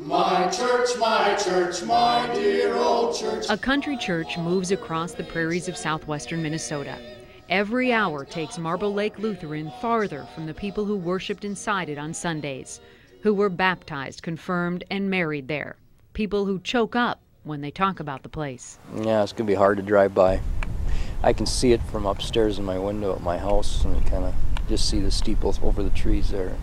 My dear old church. A country church moves across the prairies of southwestern Minnesota. Every hour takes Marble Lake Lutheran farther from the people who worshiped inside it on Sundays, who were baptized, confirmed, and married there. People who choke up when they talk about the place. Yeah, it's going to be hard to drive by. I can see it from upstairs in my window at my house, and I kind of just see the steeples over the trees there.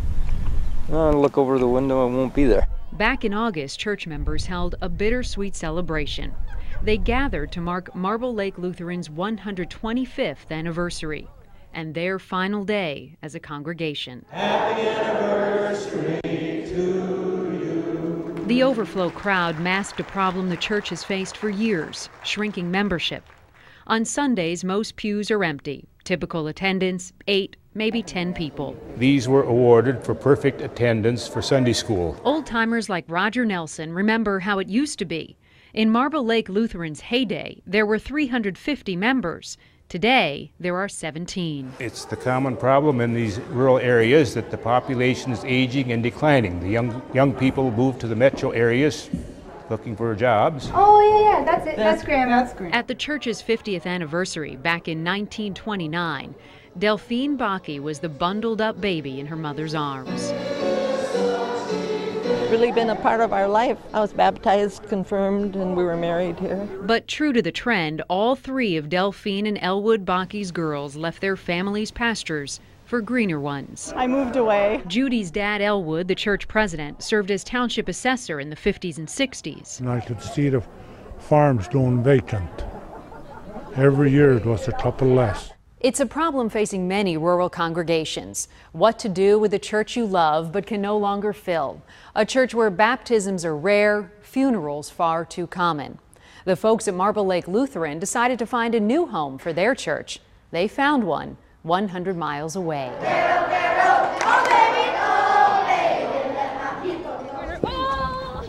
I look over the window, it won't be there. Back in August, church members held a bittersweet celebration. They gathered to mark Marble Lake Lutheran's 125th anniversary and their final day as a congregation. Happy anniversary to you. The overflow crowd masked a problem the church has faced for years, shrinking membership. On Sundays, most pews are empty. Typical attendance, 8, maybe 10 people. These were awarded for perfect attendance for Sunday school. Old-timers like Roger Nelson remember how it used to be. In Marble Lake Lutheran's heyday, there were 350 members. Today, there are 17. It's the common problem in these rural areas that the population is aging and declining. The young people move to the metro areas looking for jobs. Oh, yeah, that's it. That's Grandma. At the church's 50th anniversary back in 1929, Delphine Bakke was the bundled-up baby in her mother's arms. Really been a part of our life. I was baptized, confirmed, and we were married here. But true to the trend, all 3 of Delphine and Elwood Bakke's girls left their families' pastures for greener ones. I moved away. Judy's dad, Elwood, the church president, served as township assessor in the 50s and 60s. And I could see the farms going vacant. Every year it was a couple less. It's a problem facing many rural congregations. What to do with a church you love but can no longer fill. A church where baptisms are rare, funerals far too common. The folks at Marble Lake Lutheran decided to find a new home for their church. They found one 100 miles away.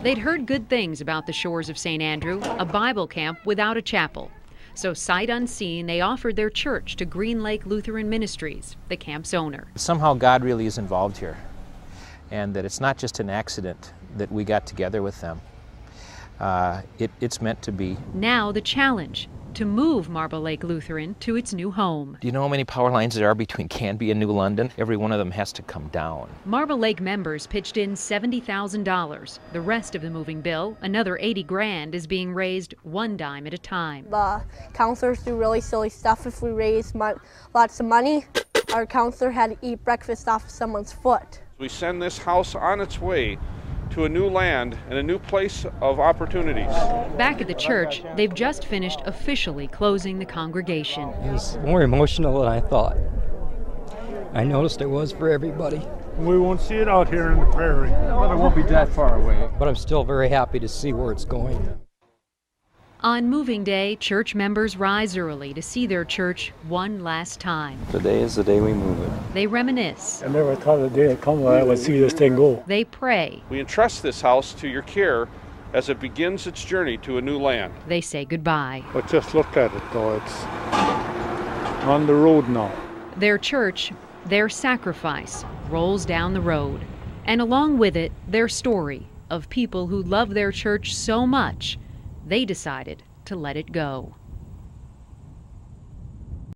They'd heard good things about the shores of St. Andrew, a Bible camp without a chapel. So sight unseen, they offered their church to Green Lake Lutheran Ministries, the camp's owner. Somehow God really is involved here, and that it's not just an accident that we got together with them. It's meant to be. Now the challenge, to move Marble Lake Lutheran to its new home. Do you know how many power lines there are between Canby and New London? Every one of them has to come down. Marble Lake members pitched in $70,000. The rest of the moving bill, another $80 grand, is being raised 1 dime at a time. The counselors do really silly stuff. If we raise lots of money, our counselor had to eat breakfast off of someone's foot. We send this house on its way to a new land and a new place of opportunities. Back at the church, they've just finished officially closing the congregation. It was more emotional than I thought. I noticed it was for everybody. We won't see it out here in the prairie. But it won't be that far away. But I'm still very happy to see where it's going. On moving day, church members rise early to see their church one last time. Today is the day we move it. They reminisce. I never thought the day would come when I would see this thing go. They pray. We entrust this house to your care as it begins its journey to a new land. They say goodbye. But just look at it though, it's on the road now. Their church, their sacrifice, rolls down the road. And along with it, their story of people who love their church so much, they decided to let it go.